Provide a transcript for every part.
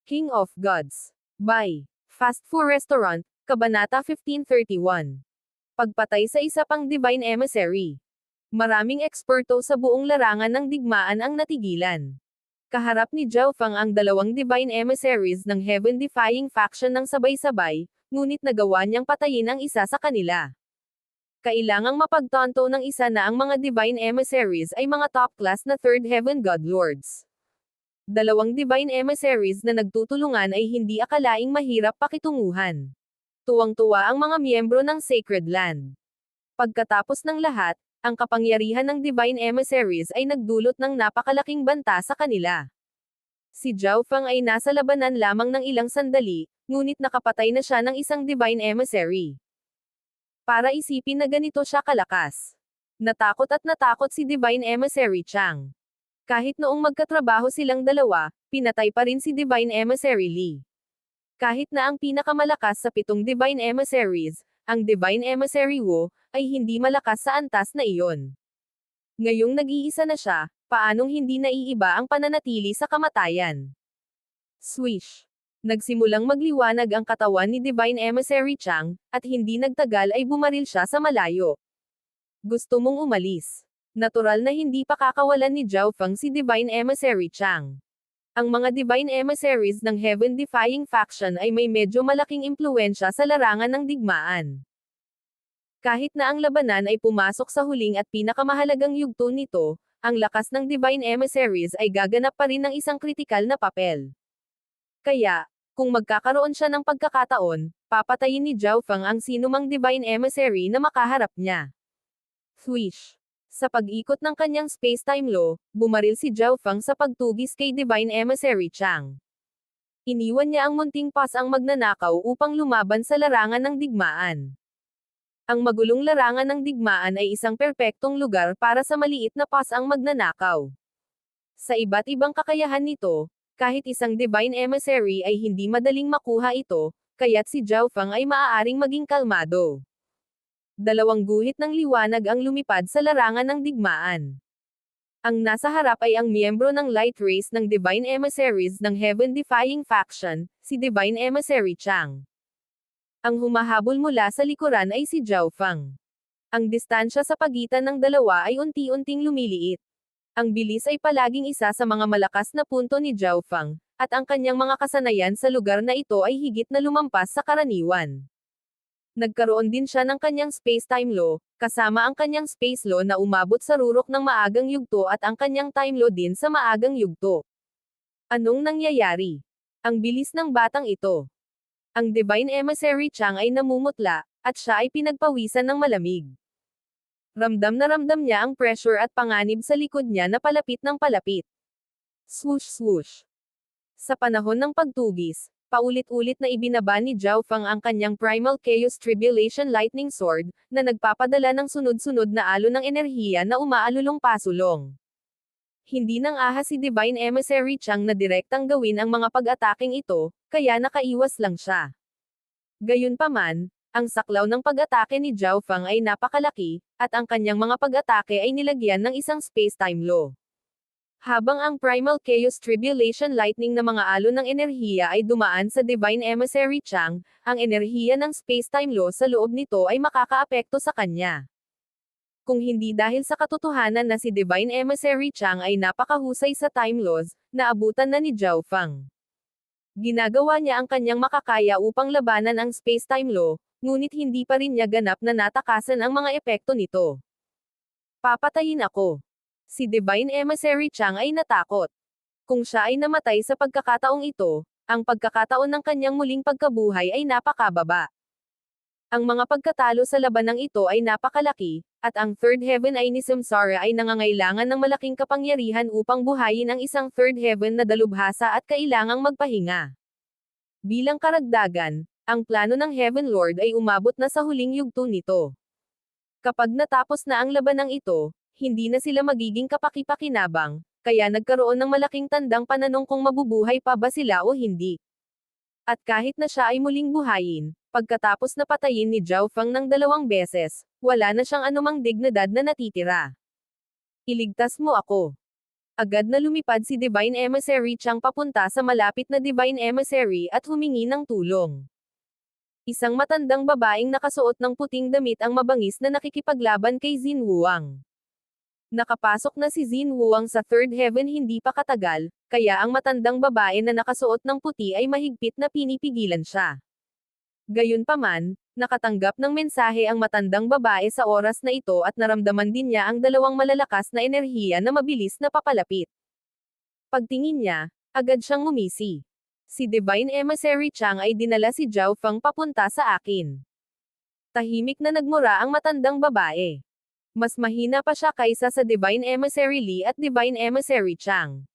King of Gods. By Fast Food Restaurant, Kabanata 1531. Pagpatay sa isa pang Divine Emissary. Maraming eksperto sa buong larangan ng digmaan ang natigilan. Kaharap ni Zhao Feng ang dalawang Divine Emissaries ng Heaven-defying faction ng sabay-sabay, ngunit nagawa niyang patayin ang isa sa kanila. Kailangang mapagtanto ng isa na ang mga Divine Emissaries ay mga top-class na Third Heaven God Lords. Dalawang Divine Emissaries na nagtutulungan ay hindi akalaing mahirap pakitunguhan. Tuwang-tuwa ang mga miyembro ng Sacred Land. Pagkatapos ng lahat, ang kapangyarihan ng Divine Emissaries ay nagdulot ng napakalaking banta sa kanila. Si Zhao Feng ay nasa labanan lamang ng ilang sandali, ngunit nakapatay na siya ng isang Divine Emissary. Para isipin na ganito siya kalakas. Natakot si Divine Emissary Chang. Kahit noong magkatrabaho silang dalawa, pinatay pa rin si Divine Emissary Li. Kahit na ang pinakamalakas sa 7 Divine Emissaries, ang Divine Emissary Wu, ay hindi malakas sa antas na iyon. Ngayong nag-iisa na siya, paanong hindi naiiba ang pananatili sa kamatayan? Swish! Nagsimulang magliwanag ang katawan ni Divine Emissary Chang, at hindi nagtagal ay bumaril siya sa malayo. Gusto mong umalis. Natural na hindi pa kakawalan ni Zhao Feng si Divine Emissary Chang. Ang mga Divine Emissaries ng Heaven-defying faction ay may medyo malaking impluensya sa larangan ng digmaan. Kahit na ang labanan ay pumasok sa huling at pinakamahalagang yugto nito, ang lakas ng Divine Emissaries ay gaganap pa rin ng isang kritikal na papel. Kaya, kung magkakaroon siya ng pagkakataon, papatayin ni Zhao Feng ang sinumang Divine Emissary na makaharap niya. Swish! Sa pag-ikot ng kanyang space-time law, bumaril si Zhao Feng sa pagtugis kay Divine Emissary Chang. Iniwan niya ang munting pasang magnanakaw upang lumaban sa larangan ng digmaan. Ang magulong larangan ng digmaan ay isang perpektong lugar para sa maliit na pasang magnanakaw. Sa iba't ibang kakayahan nito, kahit isang Divine Emissary ay hindi madaling makuha ito, kaya't si Zhao Feng ay maaaring maging kalmado. Dalawang guhit ng liwanag ang lumipad sa larangan ng digmaan. Ang nasa harap ay ang miyembro ng Light Race ng Divine Emissaries ng Heaven-defying faction, si Divine Emissary Chang. Ang humahabol mula sa likuran ay si Zhao Feng. Ang distansya sa pagitan ng dalawa ay unti-unting lumiliit. Ang bilis ay palaging isa sa mga malakas na punto ni Zhao Feng, at ang kanyang mga kasanayan sa lugar na ito ay higit na lumampas sa karaniwan. Nagkaroon din siya ng kanyang space-time law, kasama ang kanyang space law na umabot sa rurok ng maagang yugto at ang kanyang time law din sa maagang yugto. Anong nangyayari? Ang bilis ng batang ito. Ang Divine Emissary Chang ay namumutla, at siya ay pinagpawisan ng malamig. Ramdam na ramdam niya ang pressure at panganib sa likod niya na palapit ng palapit. Swoosh swoosh. Sa panahon ng pagtugis, paulit-ulit na ibinaba ni Zhao Feng ang kanyang Primal Chaos Tribulation Lightning Sword, na nagpapadala ng sunod-sunod na alon ng enerhiya na umaalulong pasulong. Hindi nang ahas si Divine Emissary Chang na direktang gawin ang mga pag-ataking ito, kaya nakaiwas lang siya. Gayunpaman, ang saklaw ng pag-atake ni Zhao Feng ay napakalaki, at ang kanyang mga pag-atake ay nilagyan ng isang space-time law. Habang ang Primal Chaos Tribulation Lightning na mga alon ng enerhiya ay dumaan sa Divine Emissary Chang, ang enerhiya ng space-time law sa loob nito ay makakaapekto sa kanya. Kung hindi dahil sa katotohanan na si Divine Emissary Chang ay napakahusay sa time laws, naabutan na ni Zhao Feng. Ginagawa niya ang kanyang makakaya upang labanan ang space-time law, ngunit hindi pa rin niya ganap na natakasan ang mga epekto nito. Papatayin ako. Si Divine Emissary Chang ay natakot. Kung siya ay namatay sa pagkakataong ito, ang pagkakataon ng kanyang muling pagkabuhay ay napakababa. Ang mga pagkatalo sa labanang ito ay napakalaki, at ang Third Heaven ay ni Samsara ay nangangailangan ng malaking kapangyarihan upang buhayin ang isang Third Heaven na dalubhasa at kailangang magpahinga. Bilang karagdagan, ang plano ng Heaven Lord ay umabot na sa huling yugto nito. Kapag natapos na ang labanang ito, hindi na sila magiging kapaki-pakinabang, kaya nagkaroon ng malaking tandang pananong kung mabubuhay pa ba sila o hindi. At kahit na siya ay muling buhayin, pagkatapos na patayin ni Zhao Feng ng 2 beses, wala na siyang anumang dignidad na natitira. Iligtas mo ako. Agad na lumipad si Divine Emissary Chang papunta sa malapit na Divine Emissary at humingi ng tulong. Isang matandang babaeng nakasuot ng puting damit ang mabangis na nakikipaglaban kay Xin Wuang. Nakapasok na si Xin Wuang sa third heaven hindi pa katagal, kaya ang matandang babae na nakasuot ng puti ay mahigpit na pinipigilan siya. Gayunpaman, nakatanggap ng mensahe ang matandang babae sa oras na ito at naramdaman din niya ang dalawang malalakas na enerhiya na mabilis na papalapit. Pagtingin niya, agad siyang ngumisi. Si Divine Emissary Chang ay dinala si Zhao Feng papunta sa akin. Tahimik na nagmura ang matandang babae. Mas mahina pa siya kaysa sa Divine Emissary Li at Divine Emissary Chang.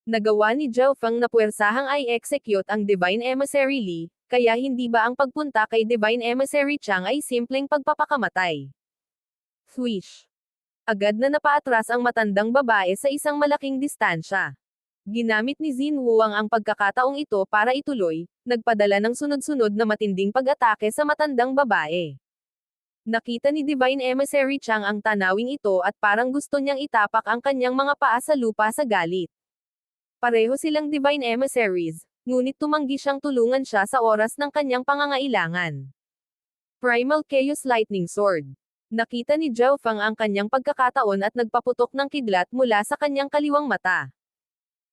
Nagawa ni Zhao Feng na puwersahang i-execute ang Divine Emissary Li, kaya hindi ba ang pagpunta kay Divine Emissary Chang ay simpleng pagpapakamatay? Swish! Agad na napaatras ang matandang babae sa isang malaking distansya. Ginamit ni Xin Wuang ang pagkakataong ito para ituloy, nagpadala ng sunod-sunod na matinding pag-atake sa matandang babae. Nakita ni Divine Emissary Chang ang tanawing ito at parang gusto niyang itapak ang kanyang mga paa sa lupa sa galit. Pareho silang Divine Emissaries, ngunit tumanggi siyang tulungan siya sa oras ng kanyang pangangailangan. Primal Chaos Lightning Sword. Nakita ni Zhao Feng ang kanyang pagkakataon at nagpaputok ng kidlat mula sa kanyang kaliwang mata.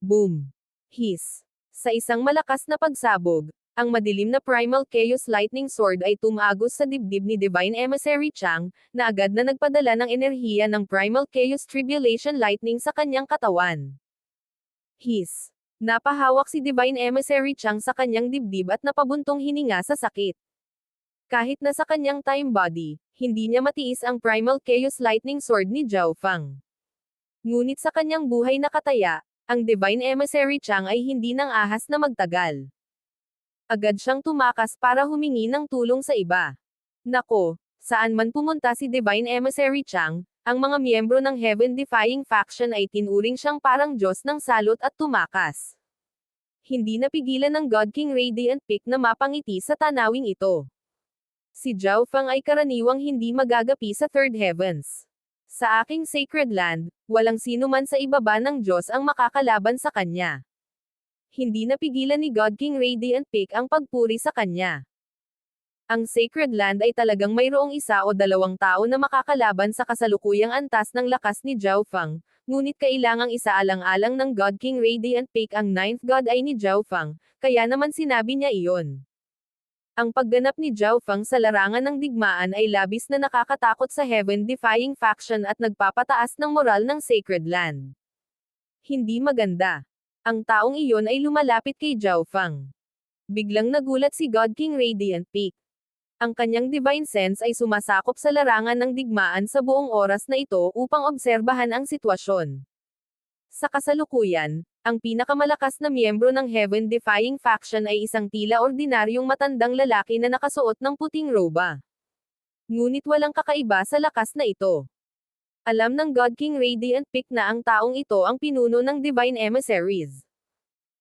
Boom! Hiss! Sa isang malakas na pagsabog, ang madilim na Primal Chaos Lightning Sword ay tumagos sa dibdib ni Divine Emissary Chang, na agad na nagpadala ng enerhiya ng Primal Chaos Tribulation Lightning sa kanyang katawan. Hiss! Napahawak si Divine Emissary Chang sa kanyang dibdib at napabuntong hininga sa sakit. Kahit na sa kanyang time body, hindi niya matiis ang Primal Chaos Lightning Sword ni Zhao Feng. Ngunit sa kanyang buhay na kataya, ang Divine Emissary Chang ay hindi nang ahas na magtagal. Agad siyang tumakas para humingi ng tulong sa iba. Nako, saan man pumunta si Divine Emissary Chang, ang mga miyembro ng Heaven-defying faction ay tinuring siyang parang Diyos ng salot at tumakas. Hindi napigilan ng God King Radiant Peak na mapangiti sa tanawing ito. Si Zhao Feng ay karaniwang hindi magagapi sa third heavens. Sa aking sacred land, walang sino man sa ibaba ng Diyos ang makakalaban sa kanya. Hindi napigilan ni God King Radiant Peak ang pagpuri sa kanya. Ang Sacred Land ay talagang mayroong isa o dalawang tao na makakalaban sa kasalukuyang antas ng lakas ni Zhao Feng, ngunit kailangang isaalang-alang ng God King Radiant Peak ang ninth God ay ni Zhao Feng, kaya naman sinabi niya iyon. Ang pagganap ni Zhao Feng sa larangan ng digmaan ay labis na nakakatakot sa Heaven-defying faction at nagpapataas ng moral ng Sacred Land. Hindi maganda. Ang taong iyon ay lumalapit kay Zhao Feng. Biglang nagulat si God King Radiant Peak. Ang kanyang divine sense ay sumasakop sa larangan ng digmaan sa buong oras na ito upang obserbahan ang sitwasyon. Sa kasalukuyan, ang pinakamalakas na miyembro ng Heaven-defying faction ay isang tila ordinaryong matandang lalaki na nakasuot ng puting roba. Ngunit walang kakaiba sa lakas na ito. Alam ng God King Radiant Peak na ang taong ito ang pinuno ng Divine Emissaries.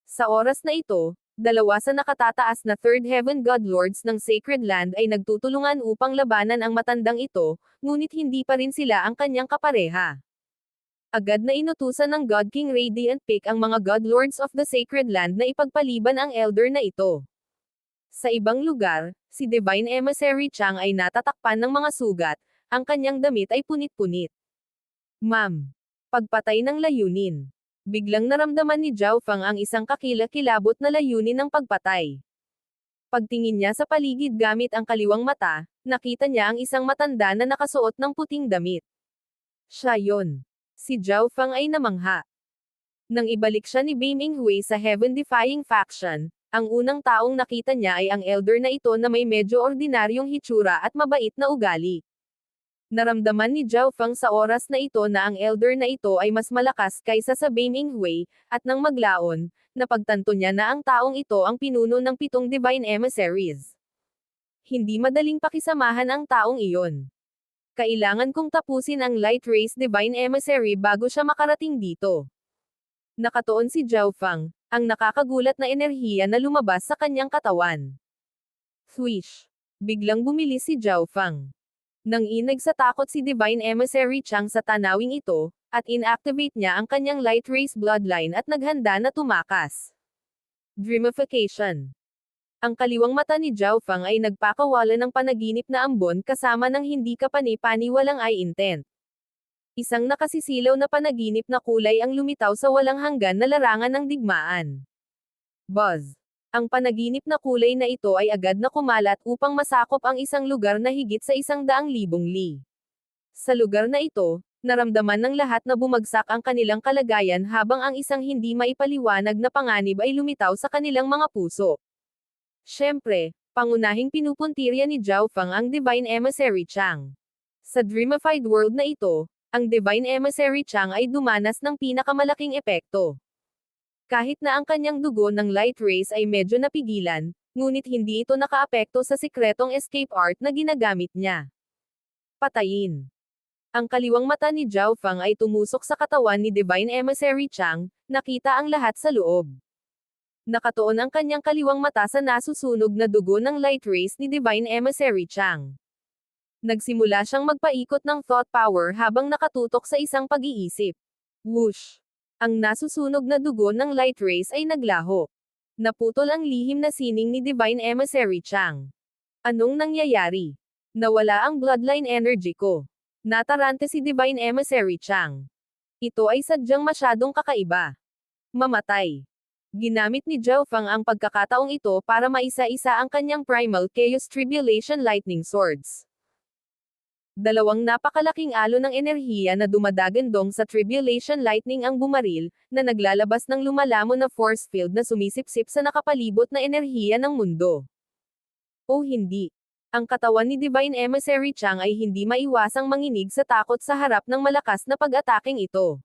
Sa oras na ito, dalawa sa nakatataas na Third Heaven God Lords ng Sacred Land ay nagtutulungan upang labanan ang matandang ito, ngunit hindi pa rin sila ang kanyang kapareha. Agad na inutusan ng God King Radiant Peak ang mga God Lords of the Sacred Land na ipagpaliban ang elder na ito. Sa ibang lugar, si Divine Emissary Chang ay natatakpan ng mga sugat, ang kanyang damit ay punit-punit. Ma'am. Pagpatay ng layunin. Biglang naramdaman ni Zhao Feng ang isang kakilakilabot na layunin ng pagpatay. Pagtingin niya sa paligid gamit ang kaliwang mata, nakita niya ang isang matanda na nakasuot ng puting damit. Siya yon. Si Zhao Feng ay namangha. Nang ibalik siya ni Beiming Hui sa Heaven-defying faction, ang unang taong nakita niya ay ang elder na ito na may medyo ordinaryong hitsura at mabait na ugali. Naramdaman ni Zhao Feng sa oras na ito na ang elder na ito ay mas malakas kaysa sa Beiming Hui, at nang maglaon, napagtanto niya na ang taong ito ang pinuno ng 7 Divine Emissaries. Hindi madaling pakisamahan ang taong iyon. Kailangan kong tapusin ang Light Race Divine Emissary bago siya makarating dito. Nakatuon si Zhao Feng, ang nakakagulat na enerhiya na lumabas sa kanyang katawan. Swish! Biglang bumilis si Zhao Feng. Nang inag sa takot si Divine Emissary Chang sa tanawing ito, at inactivate niya ang kanyang light race bloodline at naghanda na tumakas. Dreamification. Ang kaliwang mata ni Zhao Feng ay nagpakawala ng panaginip na ambon kasama ng hindi kapani-paniwalang eye intent. Isang nakasisilaw na panaginip na kulay ang lumitaw sa walang hanggan na larangan ng digmaan. Buzz. Ang panaginip na kulay na ito ay agad na kumalat upang masakop ang isang lugar na higit sa 100,000 li. Sa lugar na ito, naramdaman ng lahat na bumagsak ang kanilang kalagayan habang ang isang hindi maipaliwanag na panganib ay lumitaw sa kanilang mga puso. Siyempre, pangunahing pinupuntirya ni Zhao Feng ang Divine Emissary Chang. Sa dreamified world na ito, ang Divine Emissary Chang ay dumanas ng pinakamalaking epekto. Kahit na ang kanyang dugo ng light race ay medyo napigilan, ngunit hindi ito nakaapekto sa sikretong escape art na ginagamit niya. Patayin. Ang kaliwang mata ni Zhao Feng ay tumusok sa katawan ni Divine Emissary Chang, nakita ang lahat sa loob. Nakatuon ang kanyang kaliwang mata sa nasusunog na dugo ng light race ni Divine Emissary Chang. Nagsimula siyang magpaikot ng thought power habang nakatutok sa isang pag-iisip. Whoosh! Ang nasusunog na dugo ng light race ay naglaho. Naputol ang lihim na sining ni Divine Emissary Chang. Anong nangyayari? Nawala ang bloodline energy ko. Natarante si Divine Emissary Chang. Ito ay sadyang masyadong kakaiba. Mamatay. Ginamit ni Zhao Feng ang pagkakataong ito para maisa-isa ang kanyang Primal Chaos Tribulation Lightning Swords. Dalawang napakalaking alon ng enerhiya na dumadagandong sa Tribulation Lightning ang bumaril, na naglalabas ng lumalamon na force field na sumisipsip sa nakapalibot na enerhiya ng mundo. O hindi. Ang katawan ni Divine Emissary Chang ay hindi maiwasang manginig sa takot sa harap ng malakas na pag-ataking ito.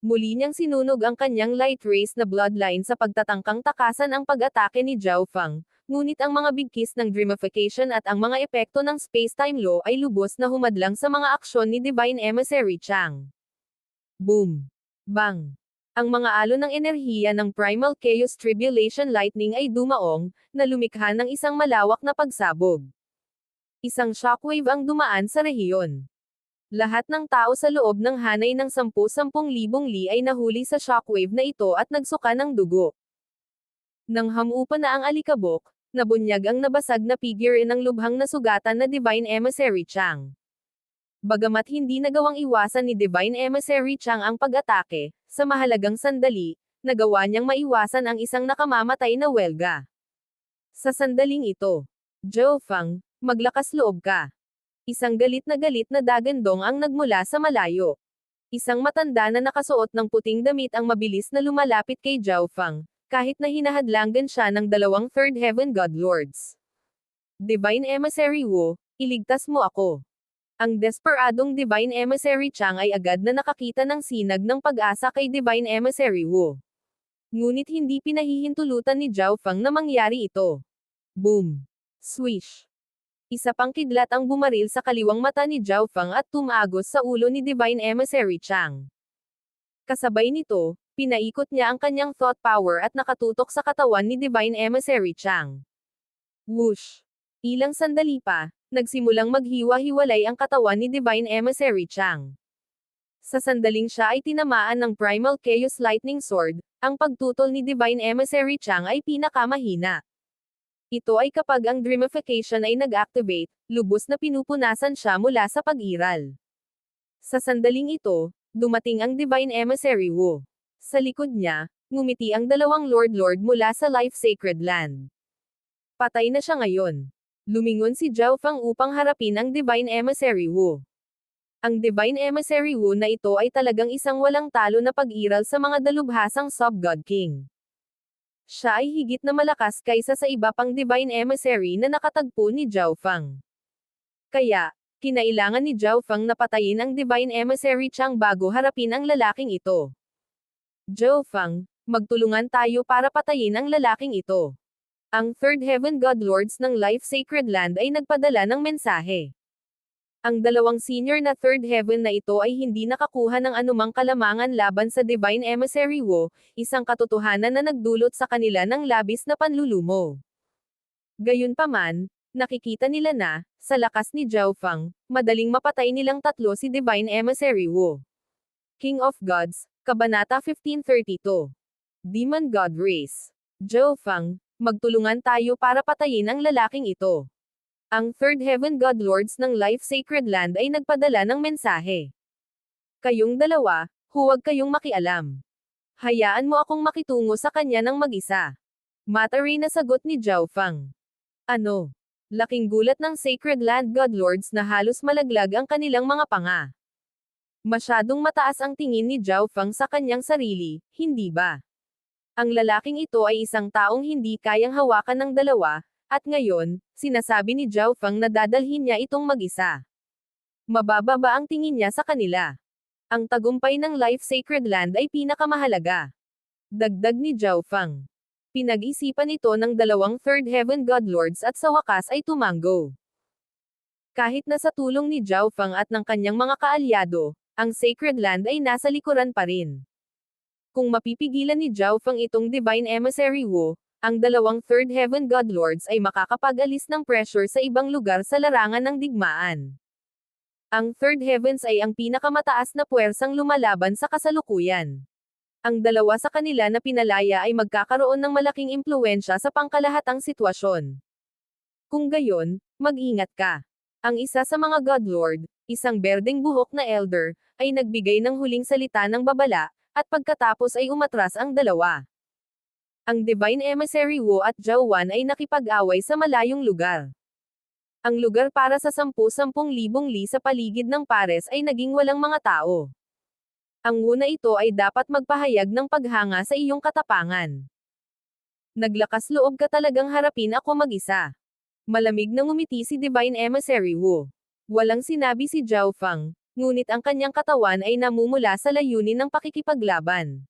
Muli niyang sinunog ang kanyang light race na bloodline sa pagtatangkang takasan ang pag-atake ni Zhao Feng, ngunit ang mga bigkis ng dreamification at ang mga epekto ng space-time law ay lubos na humadlang sa mga aksyon ni Divine Emissary Chang. Boom! Bang! Ang mga alon ng enerhiya ng Primal Chaos Tribulation Lightning ay dumaong, na lumikha ng isang malawak na pagsabog. Isang shockwave ang dumaan sa rehiyon. Lahat ng tao sa loob ng hanay ng 10,000 li ay nahuli sa shockwave na ito at nagsuka ng dugo. Nang hamupa na ang alikabok, nabunyag ang nabasag na figure ng lubhang nasugatan na Divine Emissary Chang. Bagamat hindi nagawang iwasan ni Divine Emissary Chang ang pag-atake, sa mahalagang sandali, nagawa niyang maiwasan ang isang nakamamatay na welga. Sa sandaling ito, Zhao Feng, maglakas loob ka. Isang galit na dagandong ang nagmula sa malayo. Isang matanda na nakasuot ng puting damit ang mabilis na lumalapit kay Zhao Feng, kahit na hinahadlangan siya ng dalawang Third Heaven God Lords. Divine Emissary Wu, iligtas mo ako. Ang desperadong Divine Emissary Chang ay agad na nakakita ng sinag ng pag-asa kay Divine Emissary Wu. Ngunit hindi pinahihintulutan ni Zhao Feng na mangyari ito. Boom! Swish! Isa pang kidlat ang bumaril sa kaliwang mata ni Zhao Feng at tumagos sa ulo ni Divine Emissary Chang. Kasabay nito, pinaikot niya ang kanyang thought power at nakatutok sa katawan ni Divine Emissary Chang. Whoosh! Ilang sandali pa, nagsimulang maghiwa-hiwalay ang katawan ni Divine Emissary Chang. Sa sandaling siya ay tinamaan ng Primal Chaos Lightning Sword, ang pagtutol ni Divine Emissary Chang ay pinakamahina. Ito ay kapag ang dreamification ay nag-activate, lubos na pinupunasan siya mula sa pag-iral. Sa sandaling ito, dumating ang Divine Emissary Wu. Sa likod niya, ngumiti ang dalawang Lord mula sa Life Sacred Land. Patay na siya ngayon. Lumingon si Zhao Feng upang harapin ang Divine Emissary Wu. Ang Divine Emissary Wu na ito ay talagang isang walang talo na pag-iral sa mga dalubhasang Sub-God King. Siya ay higit na malakas kaysa sa iba pang Divine Emissary na nakatagpo ni Zhao Feng. Kaya, kinailangan ni Zhao Feng na patayin ang Divine Emissary Chang bago harapin ang lalaking ito. Zhao Feng, magtulungan tayo para patayin ang lalaking ito. Ang Third Heaven God Lords ng Life Sacred Land ay nagpadala ng mensahe. Ang dalawang senior na Third Heaven na ito ay hindi nakakuha ng anumang kalamangan laban sa Divine Emissary Wu, isang katotohanan na nagdulot sa kanila ng labis na panlulumo. Gayunpaman, nakikita nila na, sa lakas ni Zhao Feng, madaling mapatay nilang tatlo si Divine Emissary Wu. King of Gods, Kabanata 1532. Demon God Race. Zhou Fang, magtulungan tayo para patayin ang lalaking ito. Ang Third Heaven God Lords ng Life Sacred Land ay nagpadala ng mensahe. Kayong dalawa, huwag kayong makialam. Hayaan mo akong makitungo sa kanya ng mag-isa. Mataray na sagot ni Zhou Fang. Ano? Laking gulat ng Sacred Land God Lords na halos malaglag ang kanilang mga panga. Masyadong mataas ang tingin ni Zhou Fang sa kanyang sarili, hindi ba? Ang lalaking ito ay isang taong hindi kayang hawakan ng dalawa, at ngayon, sinasabi ni Zhou Fang na dadalhin niya itong mag-isa. Mababa ba ang tingin niya sa kanila? Ang tagumpay ng Life Sacred Land ay pinakamahalaga. Dagdag ni Zhou Fang. Pinag-isipan ito ng dalawang Third Heaven God Lords at sa wakas ay tumanggo. Kahit na sa tulong ni Zhou Fang at ng kanyang mga kaalyado, ang Sacred Land ay nasa likuran pa rin. Kung mapipigilan ni Zhou Fang itong Divine Emissary Wu, ang dalawang Third Heaven God Lords ay makakapag-alis ng pressure sa ibang lugar sa larangan ng digmaan. Ang Third Heavens ay ang pinakamataas na puwersang lumalaban sa kasalukuyan. Ang dalawa sa kanila na pinalaya ay magkakaroon ng malaking impluwensya sa pangkalahatang sitwasyon. Kung gayon, mag-ingat ka. Ang isa sa mga God Lord, isang berdeng buhok na elder, ay nagbigay ng huling salita ng babala, at pagkatapos ay umatras ang dalawa. Ang Divine Emissary Wu at Zhou Wan ay nakipag-away sa malayong lugar. Ang lugar para sa 10,000 li sa paligid ng pares ay naging walang mga tao. Ang una ito ay dapat magpahayag ng paghanga sa iyong katapangan. Naglakas loob ka talagang harapin ako mag-isa. Malamig na ngumiti si Divine Emissary Wu. Walang sinabi si Zhou Fang, ngunit ang kanyang katawan ay namumula sa layunin ng pakikipaglaban.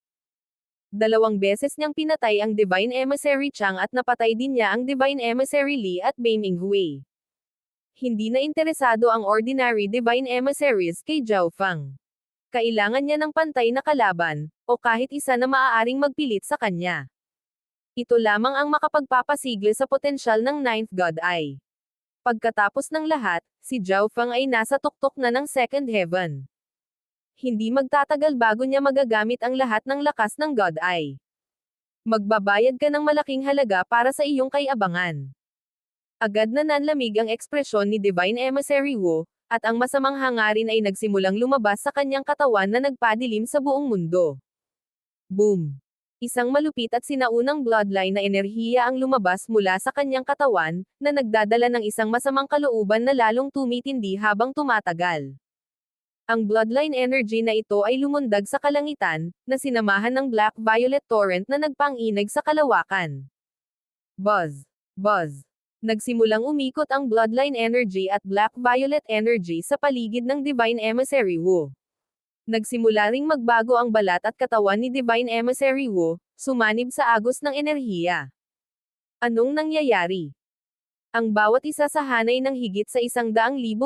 2 beses niyang pinatay ang Divine Emissary Chang at napatay din niya ang Divine Emissary Li at Beiming Hui. Hindi na interesado ang ordinary Divine Emissaries kay Zhou Fang. Kailangan niya ng pantay na kalaban, o kahit isa na maaaring magpilit sa kanya. Ito lamang ang makapagpapasigla sa potensyal ng Ninth God Eye. Pagkatapos ng lahat, si Zhou Fang ay nasa tuktok na ng Second Heaven. Hindi magtatagal bago niya magagamit ang lahat ng lakas ng God Eye. Magbabayad ka ng malaking halaga para sa iyong kayabangan. Agad na nanlamig ang ekspresyon ni Divine Emissary Wu, at ang masamang hangarin ay nagsimulang lumabas sa kanyang katawan na nagpadilim sa buong mundo. Boom! Isang malupit at sinaunang bloodline na enerhiya ang lumabas mula sa kanyang katawan, na nagdadala ng isang masamang kalooban na lalong tumitindi habang tumatagal. Ang bloodline energy na ito ay lumundag sa kalangitan, na sinamahan ng Black Violet Torrent na nagpang-inag sa kalawakan. Buzz! Buzz! Nagsimulang umikot ang bloodline energy at black violet energy sa paligid ng Divine Emissary Wu. Nagsimula ring magbago ang balat at katawan ni Divine Emissary Wu, sumanib sa agos ng enerhiya. Anong nangyayari? Ang bawat isa sa hanay ng higit sa 100,000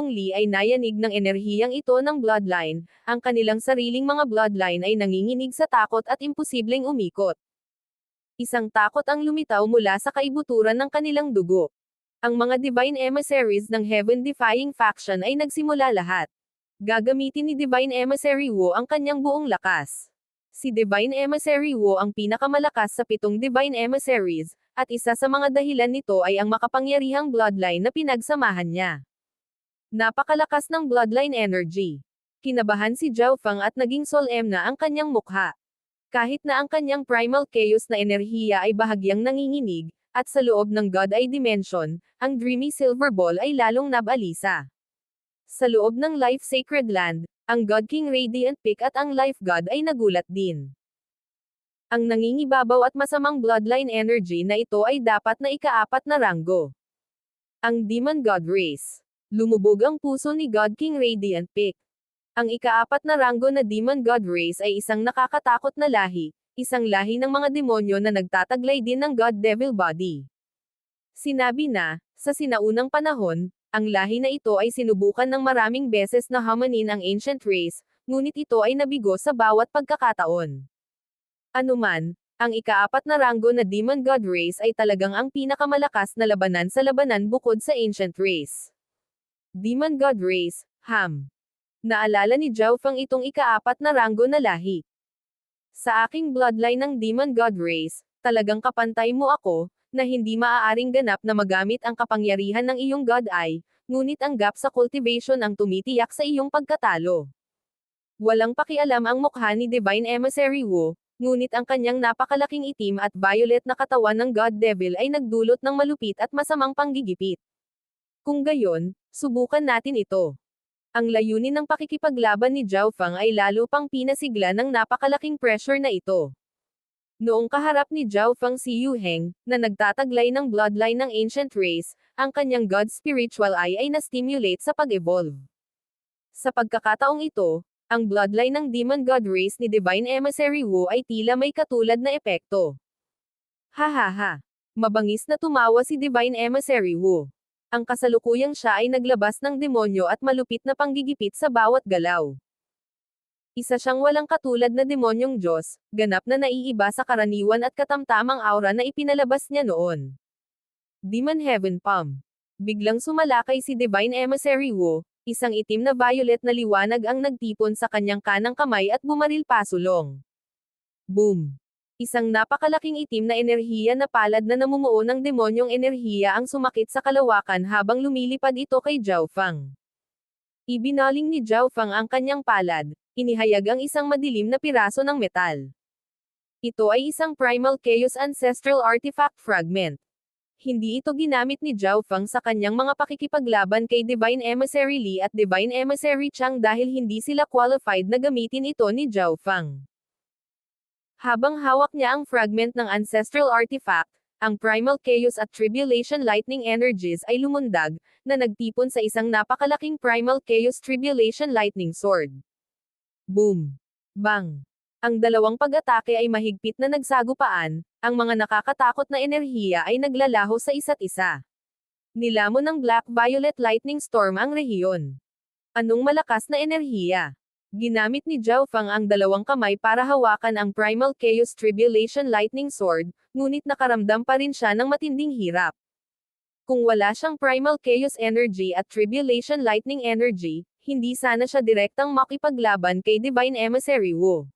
li ay nayanig ng enerhiyang ito ng bloodline, ang kanilang sariling mga bloodline ay nanginginig sa takot at imposibleng umikot. Isang takot ang lumitaw mula sa kaibuturan ng kanilang dugo. Ang mga Divine Emissaries ng Heaven-defying faction ay nagsimula lahat. Gagamitin ni Divine Emissary Wu ang kanyang buong lakas. Si Divine Emissary Wu ang pinakamalakas sa 7 Divine Emissaries, at isa sa mga dahilan nito ay ang makapangyarihang bloodline na pinagsamahan niya. Napakalakas ng bloodline energy. Kinabahan si Zhou Fang at naging solemn na ang kanyang mukha. Kahit na ang kanyang primal chaos na enerhiya ay bahagyang nanginginig, at sa loob ng God Eye Dimension, ang Dreamy Silver Ball ay lalong nabalisa. Sa loob ng Life Sacred Land, ang God King Radiant Peak at ang Life God ay nagulat din. Ang nangingibabaw at masamang bloodline energy na ito ay dapat na ika-4 na ranggo. Ang Demon God Race. Lumubog ang puso ni God King Radiant Peak. Ang ika-4 na ranggo na Demon God Race ay isang nakakatakot na lahi, isang lahi ng mga demonyo na nagtataglay din ng God-Devil Body. Sinabi na, sa sinaunang panahon, ang lahi na ito ay sinubukan ng maraming beses na hamanin ang ancient race, ngunit ito ay nabigo sa bawat pagkakataon. Anuman, ang ika-4 na ranggo na Demon God Race ay talagang ang pinakamalakas na labanan sa labanan bukod sa ancient race. Demon God Race, HAM. Naalala ni Zhao Feng itong ika-4 na ranggo na lahi. Sa aking bloodline ng Demon God Race, talagang kapantay mo ako, na hindi maaaring ganap na magamit ang kapangyarihan ng iyong God Eye, ngunit ang gap sa cultivation ang tumitiyak sa iyong pagkatalo. Walang pakialam ang mukha ni Divine Emissary Wu, ngunit ang kanyang napakalaking itim at violet na katawan ng God Devil ay nagdulot ng malupit at masamang panggigipit. Kung gayon, subukan natin ito. Ang layunin ng pakikipaglaban ni Zhao Feng ay lalo pang pinasigla ng napakalaking pressure na ito. Noong kaharap ni Zhao Feng si Yu Heng, na nagtataglay ng bloodline ng ancient race, ang kanyang God Spiritual Eye ay na-stimulate sa pag-evolve. Sa pagkakataong ito, ang bloodline ng Demon God Race ni Divine Emissary Wu ay tila may katulad na epekto. Hahaha. Mabangis na tumawa si Divine Emissary Wu. Ang kasalukuyang siya ay naglabas ng demonyo at malupit na panggigipit sa bawat galaw. Isa siyang walang katulad na demonyong Diyos, ganap na naiiba sa karaniwan at katamtamang aura na ipinalabas niya noon. Demon Heaven Palm. Biglang sumalakay si Divine Emissary Wu, isang itim na violet na liwanag ang nagtipon sa kanyang kanang kamay at bumaril pasulong. Boom! Isang napakalaking itim na enerhiya na palad na namumuo ng demonyong enerhiya ang sumakit sa kalawakan habang lumilipad ito kay Zhao Feng. Ibinaling ni Zhao Feng ang kanyang palad, inihayag ang isang madilim na piraso ng metal. Ito ay isang Primal Chaos Ancestral Artifact Fragment. Hindi ito ginamit ni Zhao Feng sa kanyang mga pakikipaglaban kay Divine Emissary Li at Divine Emissary Chang dahil hindi sila qualified na gamitin ito ni Zhao Feng. Habang hawak niya ang fragment ng Ancestral Artifact, ang Primal Chaos at Tribulation Lightning Energies ay lumundag, na nagtipon sa isang napakalaking Primal Chaos Tribulation Lightning Sword. Boom! Bang! Ang dalawang pag-atake ay mahigpit na nagsagupaan, ang mga nakakatakot na enerhiya ay naglalaho sa isa't isa. Nilamon ng Black-Violet Lightning Storm ang rehiyon. Anong malakas na enerhiya? Ginamit ni Zhao Feng ang dalawang kamay para hawakan ang Primal Chaos Tribulation Lightning Sword, ngunit nakaramdam pa rin siya ng matinding hirap. Kung wala siyang Primal Chaos Energy at Tribulation Lightning Energy, hindi sana siya direktang makipaglaban kay Divine Emissary Wu.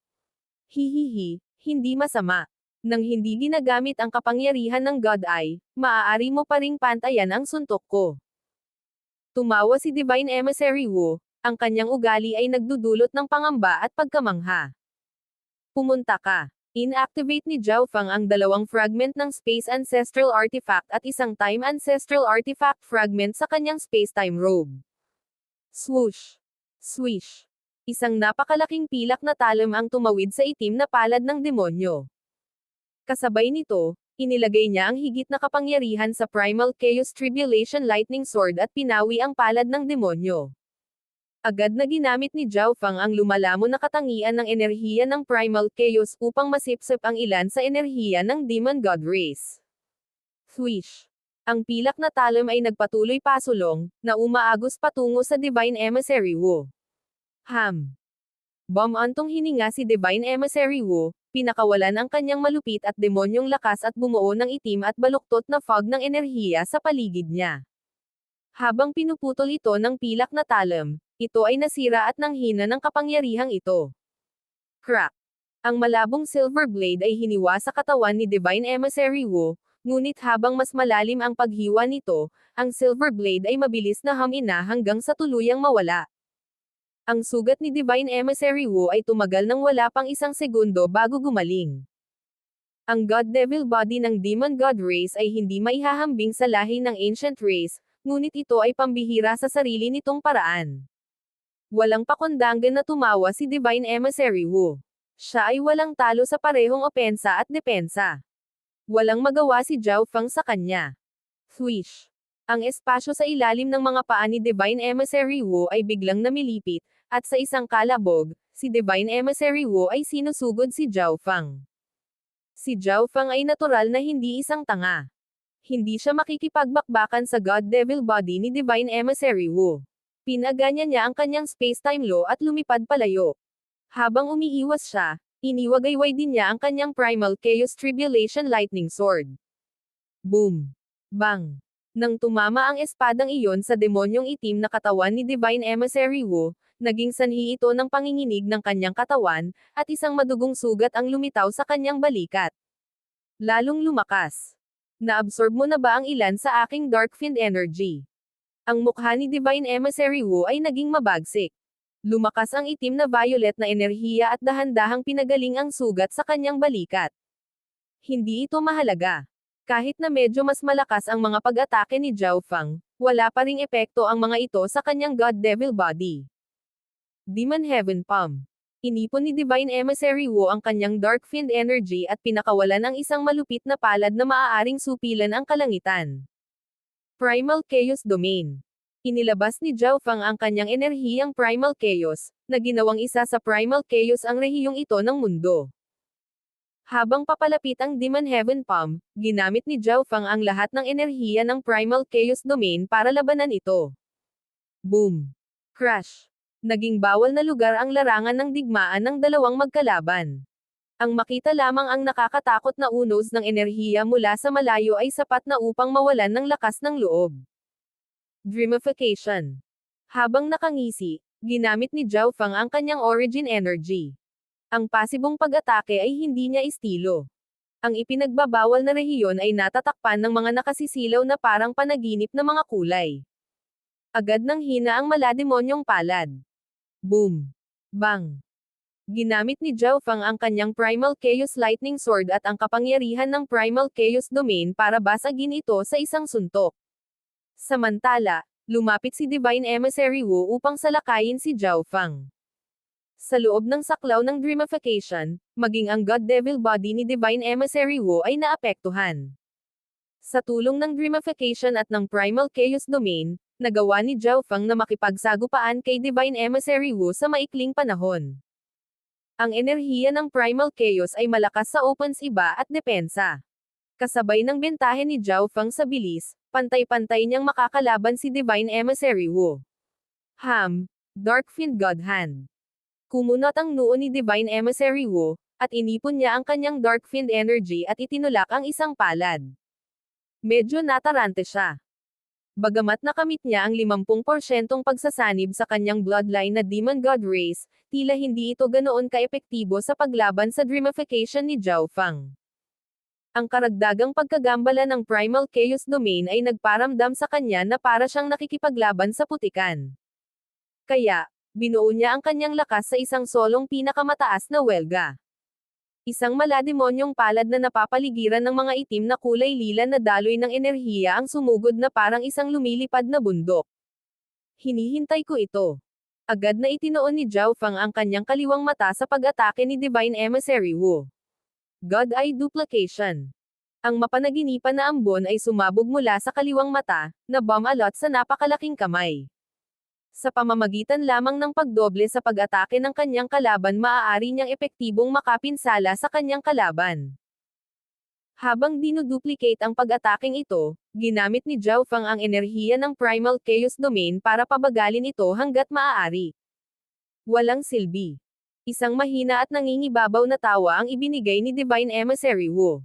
Hihihi, hindi masama. Nang hindi ginagamit ang kapangyarihan ng God Eye, maaari mo pa ring pantayan ang suntok ko. Tumawa si Divine Emissary Wu, ang kanyang ugali ay nagdudulot ng pangamba at pagkamangha. Pumunta ka. Inactivate ni Zhao Feng ang dalawang fragment ng Space Ancestral Artifact at isang Time Ancestral Artifact fragment sa kanyang space-time robe. Swoosh! Swish! Isang napakalaking pilak na talim ang tumawid sa itim na palad ng demonyo. Kasabay nito, inilagay niya ang higit na kapangyarihan sa Primal Chaos Tribulation Lightning Sword at pinawi ang palad ng demonyo. Agad na ginamit ni Zhao Feng ang lumalamon na katangian ng enerhiya ng Primal Chaos upang masipsip ang ilan sa enerhiya ng Demon God Race. Swish! Ang pilak na talim ay nagpatuloy pasulong, na umaagos patungo sa Divine Emissary Wu. Bumantong hininga si Divine Emissary Wu, pinakawalan ang kanyang malupit at demonyong lakas at bumuo ng itim at baluktot na fog ng enerhiya sa paligid niya. Habang pinuputol ito ng pilak na talim, ito ay nasira at nanghina ng kapangyarihang ito. Crack! Ang malabong silver blade ay hiniwa sa katawan ni Divine Emissary Wu, ngunit habang mas malalim ang paghiwa nito, ang silver blade ay mabilis na humina hanggang sa tuluyang mawala. Ang sugat ni Divine Emissary Wu ay tumagal ng wala pang isang segundo bago gumaling. Ang God Devil body ng Demon God Race ay hindi maihahambing sa lahi ng Ancient Race, ngunit ito ay pambihira sa sarili nitong paraan. Walang pakundangan na tumawa si Divine Emissary Wu. Siya ay walang talo sa parehong opensa at depensa. Walang magawa si Zhao Feng sa kanya. Swish! Ang espasyo sa ilalim ng mga paa ni Divine Emissary Wu ay biglang namilipit, at sa isang kalabog, si Divine Emissary Wu ay sinusugod si Zhao Feng. Si Zhao Feng ay natural na hindi isang tanga. Hindi siya makikipagbakbakan sa God Devil body ni Divine Emissary Wu. Pinaganya niya ang kanyang space-time law at lumipad palayo. Habang umiiwas siya, iniwagayway din niya ang kanyang Primal Chaos Tribulation Lightning Sword. Boom! Bang! Nang tumama ang espadang iyon sa demonyong itim na katawan ni Divine Emissary Wu, Naging sanhi ito ng panginginig ng kanyang katawan, at isang madugong sugat ang lumitaw sa kanyang balikat. Lalong lumakas. Naabsorb mo na ba ang ilan sa aking Dark Fiend energy? Ang mukha ni Divine Emissary Wu ay naging mabagsik. Lumakas ang itim na violet na enerhiya at dahan-dahang pinagaling ang sugat sa kanyang balikat. Hindi ito mahalaga. Kahit na medyo mas malakas ang mga pag-atake ni Zhao Fang, wala pa ring epekto ang mga ito sa kanyang God Devil Body. Demon Heaven Palm. Inipon ni Divine Emissary Wu ang kanyang Dark Fiend energy at pinakawalan ang isang malupit na palad na maaaring supilan ang kalangitan. Primal Chaos Domain. Inilabas ni Zhao Fang ang kanyang enerhiyang Primal Chaos, na ginawang isa sa Primal Chaos ang rehiyong ito ng mundo. Habang papalapit ang Demon Heaven Palm, ginamit ni Zhao Fang ang lahat ng enerhiya ng Primal Chaos Domain para labanan ito. Boom! Crash! Naging bawal na lugar ang larangan ng digmaan ng dalawang magkalaban. Ang makita lamang ang nakakatakot na unos ng enerhiya mula sa malayo ay sapat na upang mawalan ng lakas ng loob. Dreamification. Habang nakangisi, ginamit ni Zhao Fang ang kanyang origin energy. Ang pasibong pag-atake ay hindi niya estilo. Ang ipinagbabawal na rehiyon ay natatakpan ng mga nakasisilaw na parang panaginip na mga kulay. Agad nang hina ang malademonyong palad. Boom! Bang! Ginamit ni Zhao Fang ang kanyang Primal Chaos Lightning Sword at ang kapangyarihan ng Primal Chaos Domain para basagin ito sa isang suntok. Samantala, lumapit si Divine Emissary Wu upang salakayin si Zhao Fang. Sa loob ng saklaw ng Dreamification, maging ang God Devil Body ni Divine Emissary Wu ay naapektuhan. Sa tulong ng Dreamification at ng Primal Chaos Domain, nagawa ni Zhao Fang na makipagsagupaan kay Divine Emissary Wu sa maikling panahon. Ang enerhiya ng Primal Chaos ay malakas sa offense iba at depensa. Kasabay ng bentahe ni Zhao Fang sa bilis, pantay-pantay niyang makakalaban si Divine Emissary Wu. Dark Fiend God Hand. Kumunot ang noo ni Divine Emissary Wu, at inipon niya ang kanyang Dark Fiend energy at itinulak ang isang palad. Medyo natarante siya. Bagamat nakamit niya ang 50% pagsasanib sa kanyang bloodline na Demon God Race, tila hindi ito ganoon kaepektibo sa paglaban sa Dreamification ni Zhao Fang. Ang karagdagang pagkagambala ng Primal Chaos Domain ay nagparamdam sa kanya na para siyang nakikipaglaban sa putikan. Kaya, binuo niya ang kanyang lakas sa isang solong pinakamataas na welga. Isang malademonyong palad na napapaligiran ng mga itim na kulay lila na daloy ng enerhiya ang sumugod na parang isang lumilipad na bundok. Hinihintay ko ito. Agad na itinoon ni Zhao Fang ang kanyang kaliwang mata sa pag-atake ni Divine Emissary Wu. God Eye Duplication. Ang mapanaginipan na ambon ay sumabog mula sa kaliwang mata, na bumalot sa napakalaking kamay. Sa pamamagitan lamang ng pagdoble sa pag-atake ng kanyang kalaban maaari niyang epektibong makapinsala sa kanyang kalaban. Habang dinuduplicate ang pag-ataking ito, ginamit ni Zhao Fang ang enerhiya ng Primal Chaos Domain para pabagalin ito hanggat maaari. Walang silbi. Isang mahina at nangingibabaw na tawa ang ibinigay ni Divine Emissary Wu.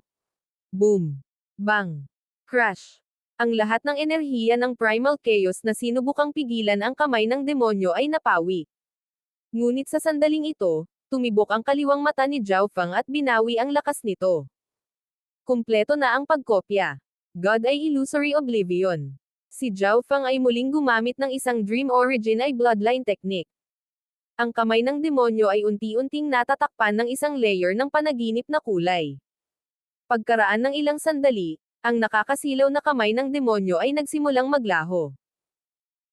Boom! Bang! Crash! Ang lahat ng enerhiya ng Primal Chaos na sinubukang pigilan ang kamay ng demonyo ay napawi. Ngunit sa sandaling ito, tumibok ang kaliwang mata ni Zhao Fang at binawi ang lakas nito. Kumpleto na ang pagkopya. God ay Illusory Oblivion. Si Zhao Fang ay muling gumamit ng isang Dream Origin ay Bloodline Technique. Ang kamay ng demonyo ay unti-unting natatakpan ng isang layer ng panaginip na kulay. Pagkaraan ng ilang sandali, ang nakakasilaw na kamay ng demonyo ay nagsimulang maglaho.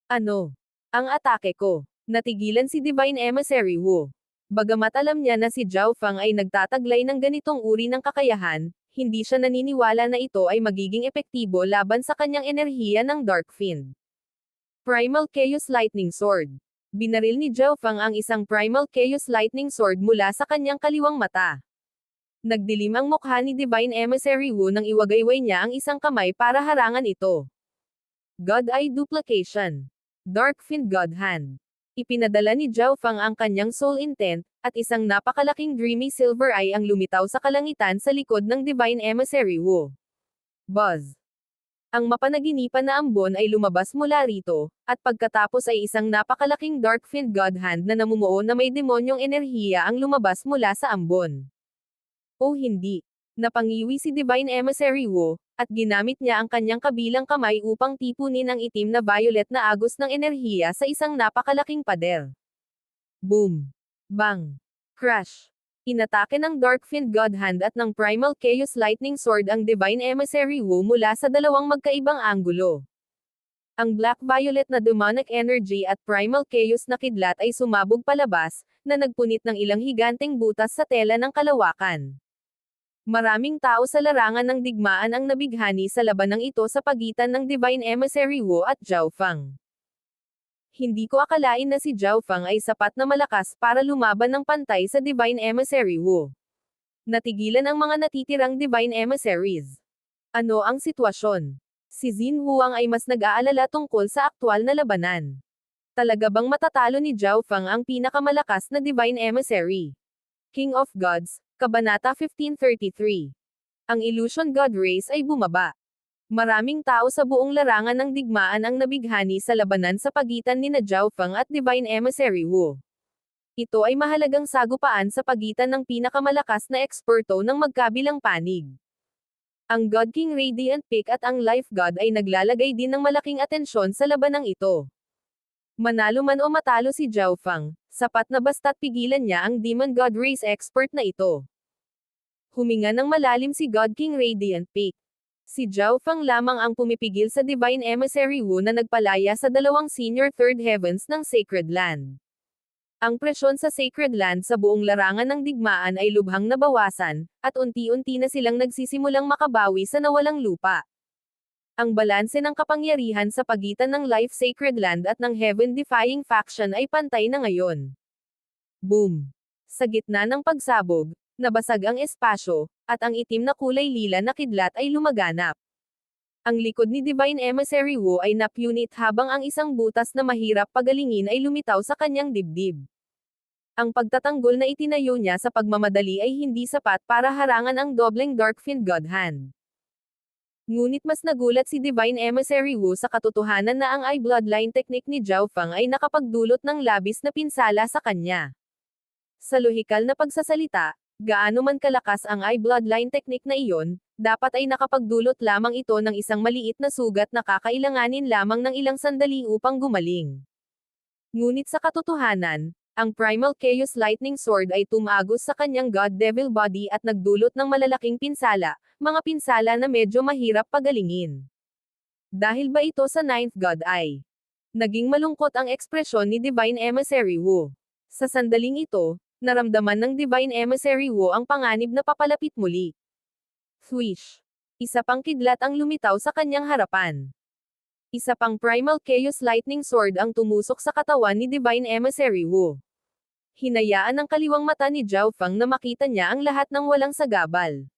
Ano? Ang atake ko. Natigilan si Divine Emissary Wu. Bagamat alam niya na si Zhao Fang ay nagtataglay ng ganitong uri ng kakayahan, hindi siya naniniwala na ito ay magiging epektibo laban sa kanyang enerhiya ng Dark Fiend. Primal Chaos Lightning Sword. Binaril ni Zhao Fang ang isang Primal Chaos Lightning Sword mula sa kanyang kaliwang mata. Nagdilim ang mukha ni Divine Emissary Wu nang iwagayway niya ang isang kamay para harangan ito. God Eye Duplication. Dark Fiend God Hand. Ipinadala ni Zhao Fang ang kanyang Soul Intent, at isang napakalaking dreamy silver eye ang lumitaw sa kalangitan sa likod ng Divine Emissary Wu. Buzz! Ang mapanaginipan na ambon ay lumabas mula rito, at pagkatapos ay isang napakalaking dark-finned god hand na namumuo na may demonyong enerhiya ang lumabas mula sa ambon. O hindi. Napangiwi si Divine Emissary Wu, at ginamit niya ang kanyang kabilang kamay upang tipunin ang itim na violet na agos ng enerhiya sa isang napakalaking pader. Boom! Bang! Crash! Inatake ng Dark-Finned God Hand at ng Primal Chaos Lightning Sword ang Divine Emissary Wu mula sa dalawang magkaibang anggulo. Ang Black-Violet na demonic energy at Primal Chaos na kidlat ay sumabog palabas, na nagpunit ng ilang higanteng butas sa tela ng kalawakan. Maraming tao sa larangan ng digmaan ang nabighani sa labanang ito sa pagitan ng Divine Emissary Wu at Zhao Fang. Hindi ko akalain na si Zhao Fang ay sapat na malakas para lumaban ng pantay sa Divine Emissary Wu. Natigilan ang mga natitirang Divine Emissaries. Ano ang sitwasyon? Si Xin Huang ay mas nag-aalala tungkol sa aktwal na labanan. Talaga bang matatalo ni Zhao Fang ang pinakamalakas na Divine Emissary? King of Gods, Kabanata 1533. Ang Illusion God Race ay bumaba. Maraming tao sa buong larangan ng digmaan ang nabighani sa labanan sa pagitan ni Zhao Fang at Divine Emissary Wu. Ito ay mahalagang sagupaan sa pagitan ng pinakamalakas na eksperto ng magkabilang panig. Ang God King Radiant Peak at ang Life God ay naglalagay din ng malaking atensyon sa labanang ito. Manalo man o matalo si Zhao Fang, sapat na basta't pigilan niya ang Demon God Race expert na ito. Huminga ng malalim si God King Radiant Peak. Si Zhao Fang lamang ang pumipigil sa Divine Emissary Wu na nagpalaya sa dalawang senior third heavens ng Sacred Land. Ang presyon sa Sacred Land sa buong larangan ng digmaan ay lubhang nabawasan, at unti-unti na silang nagsisimulang makabawi sa nawalang lupa. Ang balanse ng kapangyarihan sa pagitan ng Life Sacred Land at ng Heaven-defying faction ay pantay na ngayon. Boom! Sa gitna ng pagsabog, nabasag ang espasyo, at ang itim na kulay lila na kidlat ay lumaganap. Ang likod ni Divine Emissary Wu ay napunit habang ang isang butas na mahirap pagalingin ay lumitaw sa kanyang dibdib. Ang pagtatanggol na itinayo niya sa pagmamadali ay hindi sapat para harangan ang dobleng Dark-Finned God Hand. Ngunit mas nagulat si Divine Emissary Wu sa katotohanan na ang Eye Bloodline technique ni Zhao Fang ay nakapagdulot ng labis na pinsala sa kanya. Sa lohikal na pagsasalita, gaano man kalakas ang Eye Bloodline technique na iyon, dapat ay nakapagdulot lamang ito ng isang maliit na sugat na kakailanganin lamang ng ilang sandali upang gumaling. Ngunit sa katotohanan, ang Primal Chaos Lightning Sword ay tumagos sa kanyang God Devil body at nagdulot ng malalaking pinsala, mga pinsala na medyo mahirap pagalingin. Dahil ba ito sa Ninth God Eye? Naging malungkot ang ekspresyon ni Divine Emissary Wu. Sa sandaling ito, naramdaman ng Divine Emissary Wu ang panganib na papalapit muli. Swish! Isa pang kidlat ang lumitaw sa kanyang harapan. Isa pang Primal Chaos Lightning Sword ang tumusok sa katawan ni Divine Emissary Wu. Hinayaan ng kaliwang mata ni Zhao Fang na makita niya ang lahat ng walang sagabal.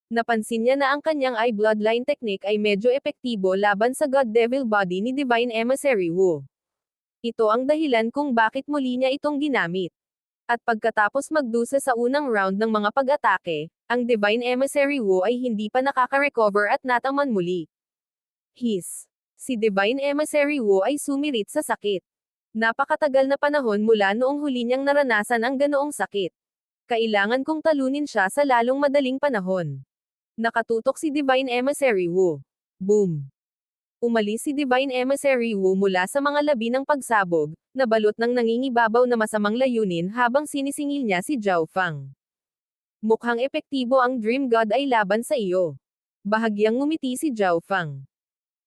Napansin niya na ang kanyang Eye Bloodline technique ay medyo epektibo laban sa God Devil body ni Divine Emissary Wu. Ito ang dahilan kung bakit muli niya itong ginamit. At pagkatapos magdusa sa unang round ng mga pag-atake, ang Divine Emissary Wu ay hindi pa nakaka-recover at nataman muli. Si Divine Emissary Wu ay sumirit sa sakit. Napakatagal na panahon mula noong huli niyang naranasan ang ganoong sakit. Kailangan kong talunin siya sa lalong madaling panahon. Nakatutok si Divine Emissary Wu. Boom! Umalis si Divine Emissary Wu mula sa mga labi ng pagsabog, na balot ng nangingibabaw na masamang layunin habang sinisingil niya si Zhao Fang. Mukhang epektibo ang Dream God ay laban sa iyo. Bahagyang ngumiti si Zhao Fang.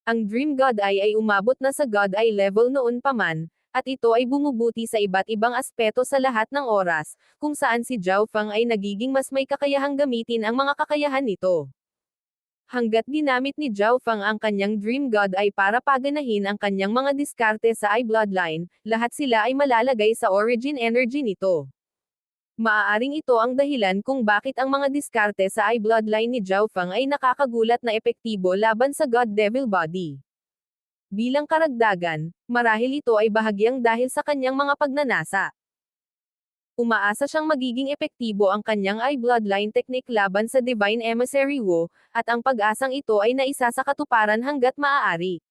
Ang Dream God Eye ay umabot na sa God Eye level noon pa man, at ito ay bumubuti sa iba't ibang aspeto sa lahat ng oras, kung saan si Zhao Fang ay nagiging mas may kakayahang gamitin ang mga kakayahan nito. Hanggat ginamit ni Zhao Fang ang kanyang Dream God Eye para paganahin ang kanyang mga diskarte sa Eye Bloodline, lahat sila ay malalagay sa origin energy nito. Maaaring ito ang dahilan kung bakit ang mga diskarte sa Eye Bloodline ni Zhao Fang ay nakakagulat na epektibo laban sa God Devil body. Bilang karagdagan, marahil ito ay bahagyang dahil sa kanyang mga pagnanasa. Umaasa siyang magiging epektibo ang kanyang eye bloodline technique laban sa Divine Emissary Wu, at ang pag-asang ito ay naisa sa katuparan hanggat maaari.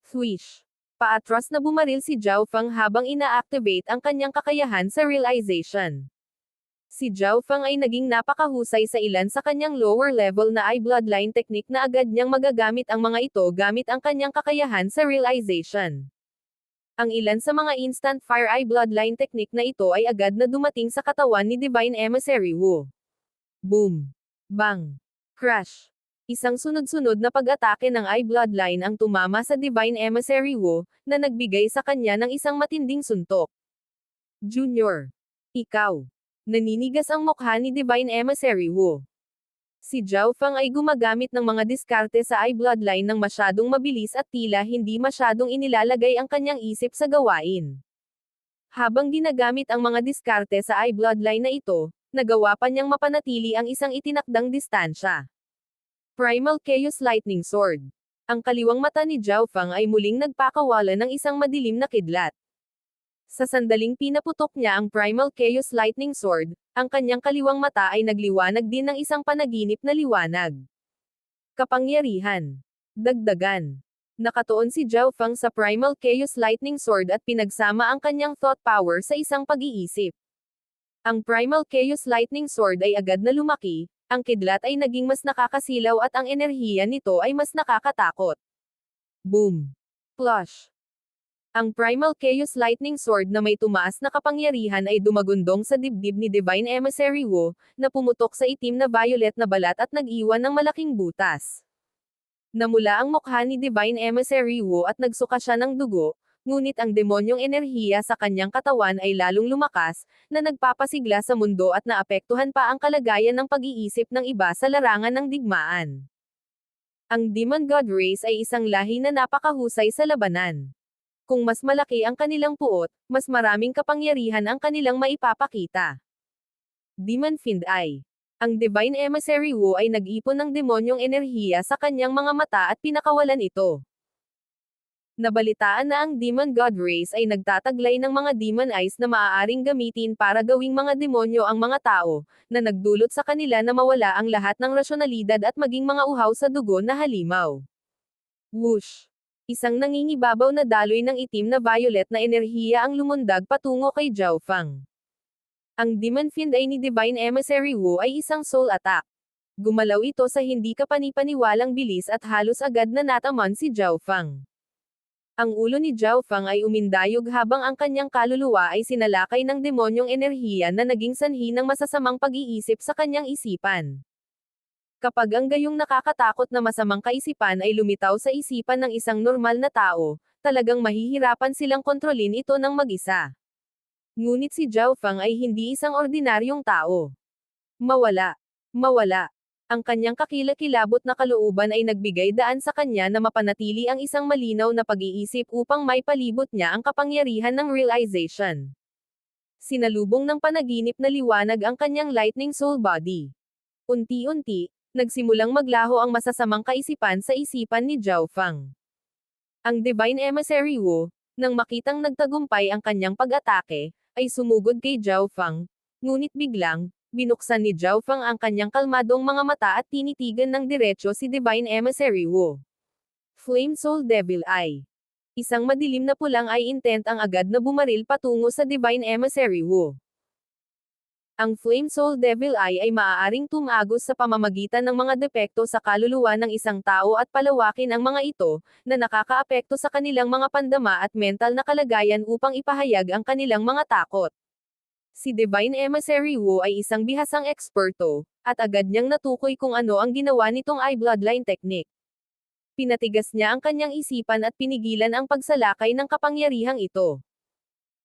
Swish! Paatras na bumaril si Zhao Feng habang ina-activate ang kanyang kakayahan sa realization. Si Zhao Feng ay naging napakahusay sa ilan sa kanyang lower level na eye bloodline technique na agad niyang magagamit ang mga ito gamit ang kanyang kakayahan sa realization. Ang ilan sa mga instant fire eye bloodline technique na ito ay agad na dumating sa katawan ni Divine Emissary Wu. Boom! Bang! Crash! Isang sunod-sunod na pag-atake ng eye bloodline ang tumama sa Divine Emissary Wu, na nagbigay sa kanya ng isang matinding suntok. Junior! Ikaw! Naninigas ang mukha ni Divine Emissary Wu. Si Zhao Feng ay gumagamit ng mga diskarte sa eye bloodline ng masyadong mabilis at tila hindi masyadong inilalagay ang kanyang isip sa gawain. Habang ginagamit ang mga diskarte sa eye bloodline na ito, nagawa pa niyang mapanatili ang isang itinakdang distansya. Primal Chaos Lightning Sword. Ang kaliwang mata ni Zhao Feng ay muling nagpakawala ng isang madilim na kidlat. Sa sandaling pinaputok niya ang Primal Chaos Lightning Sword, ang kanyang kaliwang mata ay nagliwanag din ng isang panaginip na liwanag. Kapangyarihan. Dagdagan. Nakatuon si Zhao Feng sa Primal Chaos Lightning Sword at pinagsama ang kanyang thought power sa isang pag-iisip. Ang Primal Chaos Lightning Sword ay agad na lumaki, ang kidlat ay naging mas nakakasilaw at ang enerhiya nito ay mas nakakatakot. Boom! Plush! Ang Primal Chaos Lightning Sword na may tumaas na kapangyarihan ay dumagundong sa dibdib ni Divine Emissary Wu, na pumutok sa itim na violet na balat at nag-iwan ng malaking butas. Namula ang mukha ni Divine Emissary Wu at nagsuka siya ng dugo, ngunit ang demonyong enerhiya sa kanyang katawan ay lalong lumakas, na nagpapasigla sa mundo at naapektuhan pa ang kalagayan ng pag-iisip ng iba sa larangan ng digmaan. Ang Demon God Race ay isang lahi na napakahusay sa labanan. Kung mas malaki ang kanilang puot, mas maraming kapangyarihan ang kanilang maipapakita. Demon Fiend Eye. Ang Divine Emissary Wu ay nag-ipon ng demonyong enerhiya sa kanyang mga mata at pinakawalan ito. Nabalitaan na ang Demon God Race ay nagtataglay ng mga Demon Eyes na maaaring gamitin para gawing mga demonyo ang mga tao, na nagdulot sa kanila na mawala ang lahat ng rasyonalidad at maging mga uhaw sa dugo na halimaw. Whoosh! Isang nangingibabaw na daloy ng itim na violet na enerhiya ang lumundag patungo kay Zhao Feng. Ang Demon Fiend Eye ni Divine Emissary Wu ay isang soul attack. Gumalaw ito sa hindi kapanipaniwalang bilis at halos agad na nataman si Zhao Feng. Ang ulo ni Zhao Feng ay umindayog habang ang kanyang kaluluwa ay sinalakay ng demonyong enerhiya na naging sanhi ng masasamang pag-iisip sa kanyang isipan. Kapag ang gayong nakakatakot na masamang kaisipan ay lumitaw sa isipan ng isang normal na tao, talagang mahihirapan silang kontrolin ito ng mag-isa. Ngunit si Zhao Feng ay hindi isang ordinaryong tao. Mawala. Mawala. Ang kanyang kakilakilabot na kalooban ay nagbigay daan sa kanya na mapanatili ang isang malinaw na pag-iisip upang may palibot niya ang kapangyarihan ng realization. Sinalubong ng panaginip na liwanag ang kanyang lightning soul body. Unti-unti, nagsimulang maglaho ang masasamang kaisipan sa isipan ni Zhao Feng. Ang Divine Emissary Wu, nang makitang nagtagumpay ang kanyang pag-atake, ay sumugod kay Zhao Feng, ngunit biglang, binuksan ni Zhao Feng ang kanyang kalmadong mga mata at tinitigan ng diretsyo si Divine Emissary Wu. Flame Soul Devil Eye. Isang madilim na pulang eye intent ang agad na bumaril patungo sa Divine Emissary Wu. Ang Flame Soul Devil Eye ay maaaring tumagos sa pamamagitan ng mga depekto sa kaluluwa ng isang tao at palawakin ang mga ito, na nakakaapekto sa kanilang mga pandama at mental na kalagayan upang ipahayag ang kanilang mga takot. Si Divine Emissary Wu ay isang bihasang eksperto, at agad niyang natukoy kung ano ang ginawa nitong eye bloodline technique. Pinatigas niya ang kanyang isipan at pinigilan ang pagsalakay ng kapangyarihang ito.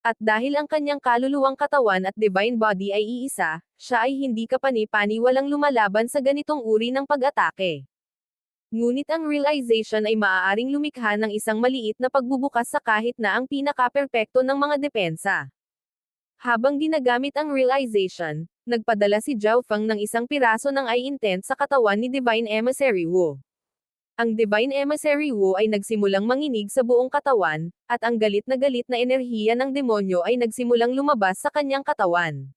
At dahil ang kanyang kaluluwang katawan at divine body ay iisa, siya ay hindi kapani-paniwalang lumalaban sa ganitong uri ng pag-atake. Ngunit ang realization ay maaaring lumikha ng isang maliit na pagbubukas sa kahit na ang pinaka-perpekto ng mga depensa. Habang ginagamit ang realization, nagpadala si Zhao Feng ng isang piraso ng eye intent sa katawan ni Divine Emissary Wu. Ang Divine Emissary Wu ay nagsimulang manginig sa buong katawan, at ang galit na enerhiya ng demonyo ay nagsimulang lumabas sa kanyang katawan.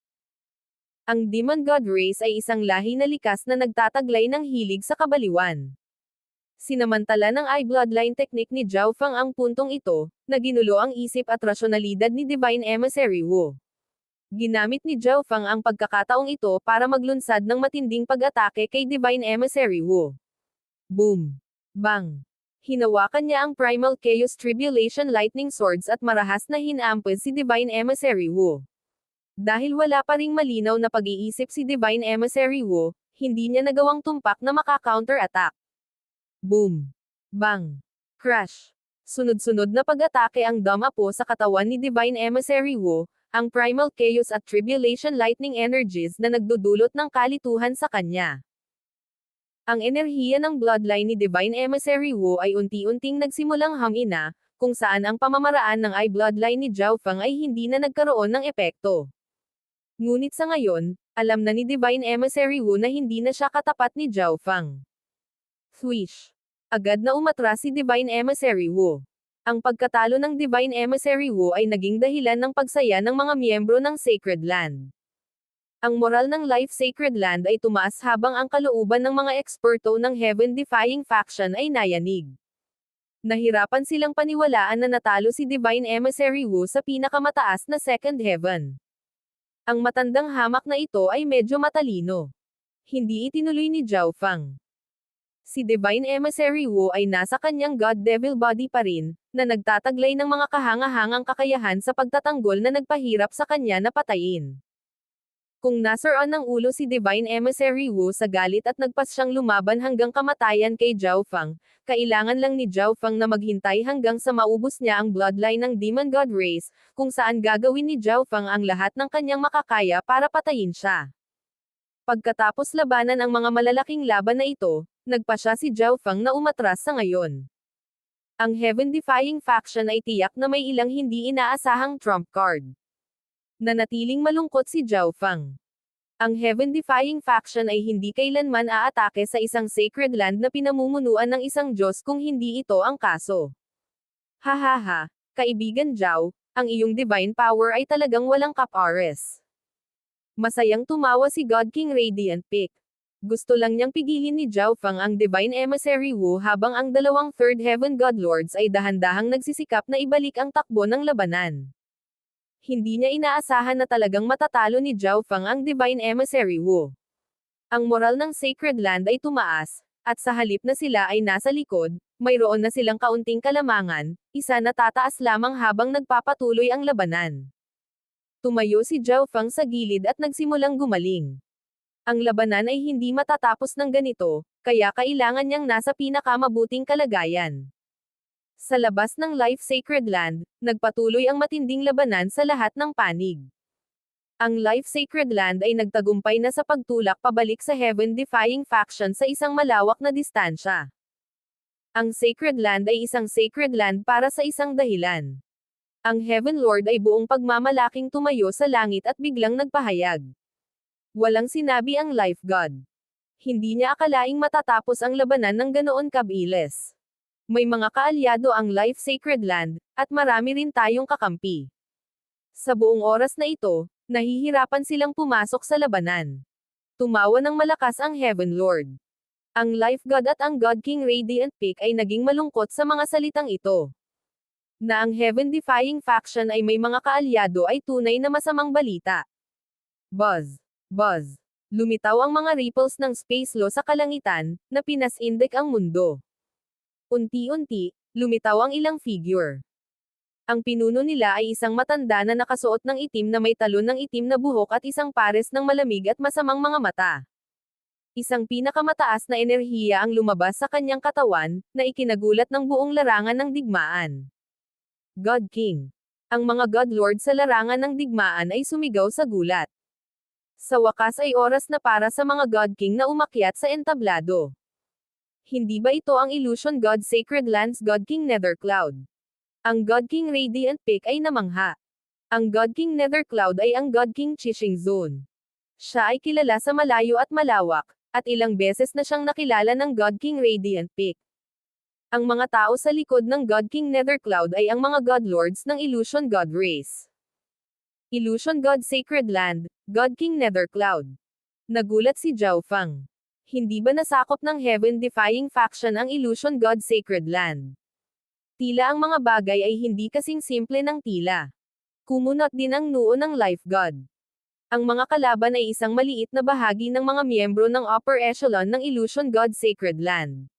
Ang Demon God Race ay isang lahi na likas na nagtataglay ng hilig sa kabaliwan. Sinamantala ng I-Bloodline technique ni Zhao Feng ang puntong ito, na ginulo ang isip at rasyonalidad ni Divine Emissary Wu. Ginamit ni Zhao Feng ang pagkakataong ito para maglunsad ng matinding pag-atake kay Divine Emissary Wu. Boom! Bang! Hinawakan niya ang Primal Chaos Tribulation Lightning Swords at marahas na hinampas si Divine Emissary Wu. Dahil wala pa ring malinaw na pag-iisip si Divine Emissary Wu, hindi niya nagawang tumpak na maka-counter-attack. Boom! Bang! Crash! Sunod-sunod na pag-atake ang dumapo sa katawan ni Divine Emissary Wu, ang Primal Chaos at Tribulation Lightning Energies na nagdudulot ng kalituhan sa kanya. Ang enerhiya ng bloodline ni Divine Emissary Wu ay unti-unting nagsimulang hamina, kung saan ang pamamaraan ng I-Bloodline ni Zhao Feng ay hindi na nagkaroon ng epekto. Ngunit sa ngayon, alam na ni Divine Emissary Wu na hindi na siya katapat ni Zhao Feng. Swish! Agad na umatras si Divine Emissary Wu. Ang pagkatalo ng Divine Emissary Wu ay naging dahilan ng pagsaya ng mga miyembro ng Sacred Land. Ang moral ng Life Sacred Land ay tumaas habang ang kalooban ng mga eksperto ng Heaven-defying faction ay nayanig. Nahirapan silang paniwalaan na natalo si Divine Emissary Wu sa pinakamataas na Second Heaven. Ang matandang hamak na ito ay medyo matalino. Hindi itinuloy ni Zhao Feng. Si Divine Emissary Wu ay nasa kanyang God-Devil body pa rin, na nagtataglay ng mga kahanga-hangang kakayahan sa pagtatanggol na nagpahirap sa kanya na patayin. Kung nasaran ng ulo si Divine Emissary Wu sa galit at nagpas siyang lumaban hanggang kamatayan kay Zhao Feng, kailangan lang ni Zhao Feng na maghintay hanggang sa maubos niya ang bloodline ng Demon God Race, kung saan gagawin ni Zhao Feng ang lahat ng kanyang makakaya para patayin siya. Pagkatapos labanan ang mga malalaking laban na ito, nagpasya si Zhao Feng na umatras sa ngayon. Ang Heaven-defying faction ay tiyak na may ilang hindi inaasahang trump card. Nanatiling malungkot si Zhao Feng. Ang Heaven-defying faction ay hindi kailanman aatake sa isang sacred land na pinamumunuan ng isang Diyos kung hindi ito ang kaso. Hahaha, kaibigan Zhao, ang iyong divine power ay talagang walang kapares. Masayang tumawa si God King Radiant Peak. Gusto lang niyang pigilin ni Zhao Feng ang Divine Emissary Wu habang ang dalawang Third Heaven God Lords ay dahan-dahang nagsisikap na ibalik ang takbo ng labanan. Hindi niya inaasahan na talagang matatalo ni Zhao Feng ang Divine Emissary Wu. Ang moral ng Sacred Land ay tumaas, at sa halip na sila ay nasa likod, mayroon na silang kaunting kalamangan, isa na tataas lamang habang nagpapatuloy ang labanan. Tumayo si Zhao Feng sa gilid at nagsimulang gumaling. Ang labanan ay hindi matatapos ng ganito, kaya kailangan niyang nasa pinakamabuting kalagayan. Sa labas ng Life Sacred Land, nagpatuloy ang matinding labanan sa lahat ng panig. Ang Life Sacred Land ay nagtagumpay na sa pagtulak pabalik sa Heaven-defying faction sa isang malawak na distansya. Ang Sacred Land ay isang Sacred Land para sa isang dahilan. Ang Heaven Lord ay buong pagmamalaking tumayo sa langit at biglang nagpahayag. Walang sinabi ang Life God. Hindi niya akalaing matatapos ang labanan ng ganoon kabilis. May mga kaalyado ang Life Sacred Land, at marami rin tayong kakampi. Sa buong oras na ito, nahihirapan silang pumasok sa labanan. Tumawa ng malakas ang Heaven Lord. Ang Life God at ang God King Radiant Peak ay naging malungkot sa mga salitang ito. Na ang Heaven-defying faction ay may mga kaalyado ay tunay na masamang balita. Buzz! Buzz! Lumitaw ang mga ripples ng space law sa kalangitan, na pinasindik ang mundo. Unti-unti, lumitaw ang ilang figure. Ang pinuno nila ay isang matanda na nakasuot ng itim na may talon ng itim na buhok at isang pares ng malamig at masamang mga mata. Isang pinakamataas na enerhiya ang lumabas sa kanyang katawan, na ikinagulat ng buong larangan ng digmaan. God King. Ang mga God Lord sa larangan ng digmaan ay sumigaw sa gulat. Sa wakas ay oras na para sa mga God King na umakyat sa entablado. Hindi ba ito ang Illusion God Sacred Lands God King Nethercloud? Ang God King Radiant Peak ay namangha. Ang God King Nethercloud ay ang God King Chishing Zone. Siya ay kilala sa malayo at malawak, at ilang beses na siyang nakilala ng God King Radiant Peak. Ang mga tao sa likod ng God King Nethercloud ay ang mga God Lords ng Illusion God Race. Illusion God Sacred Land, God King Nethercloud. Nagulat si Zhao Feng. Hindi ba nasakop ng heaven-defying faction ang Illusion God Sacred Land? Tila ang mga bagay ay hindi kasing simple ng tila. Kumunot din ang noo ng Life God. Ang mga kalaban ay isang maliit na bahagi ng mga miyembro ng upper echelon ng Illusion God Sacred Land.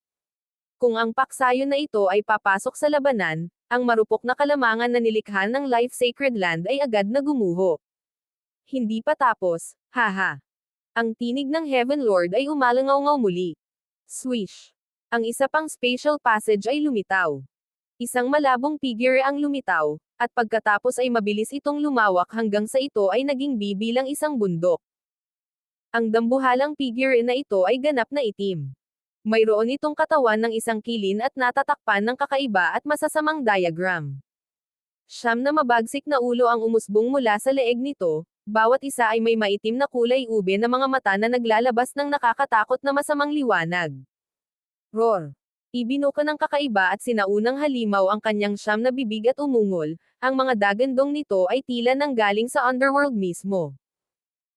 Kung ang paksayon na ito ay papasok sa labanan, ang marupok na kalamangan na nilikha ng Life Sacred Land ay agad na gumuho. Hindi pa tapos, haha. Ang tinig ng Heaven Lord ay umalangaw-ngaw muli. Swish. Ang isa pang spatial passage ay lumitaw. Isang malabong figure ang lumitaw, at pagkatapos ay mabilis itong lumawak hanggang sa ito ay naging bibilang isang bundok. Ang dambuhalang figure na ito ay ganap na itim. Mayroon itong katawan ng isang kilin at natatakpan ng kakaiba at masasamang diagram. Siyam na mabagsik na ulo ang umusbong mula sa leeg nito, bawat isa ay may maitim na kulay ube na mga mata na naglalabas ng nakakatakot na masamang liwanag. Roar! Ibinuka ng kakaiba at sinaunang halimaw ang kanyang siyam na bibig at umungol, ang mga dagandong nito ay tila nang galing sa underworld mismo.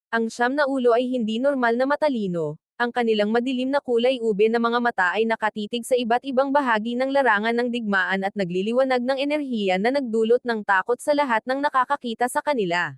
Ang siyam na ulo ay hindi normal na matalino, ang kanilang madilim na kulay ube na mga mata ay nakatitig sa iba't ibang bahagi ng larangan ng digmaan at nagliliwanag ng enerhiya na nagdulot ng takot sa lahat ng nakakakita sa kanila.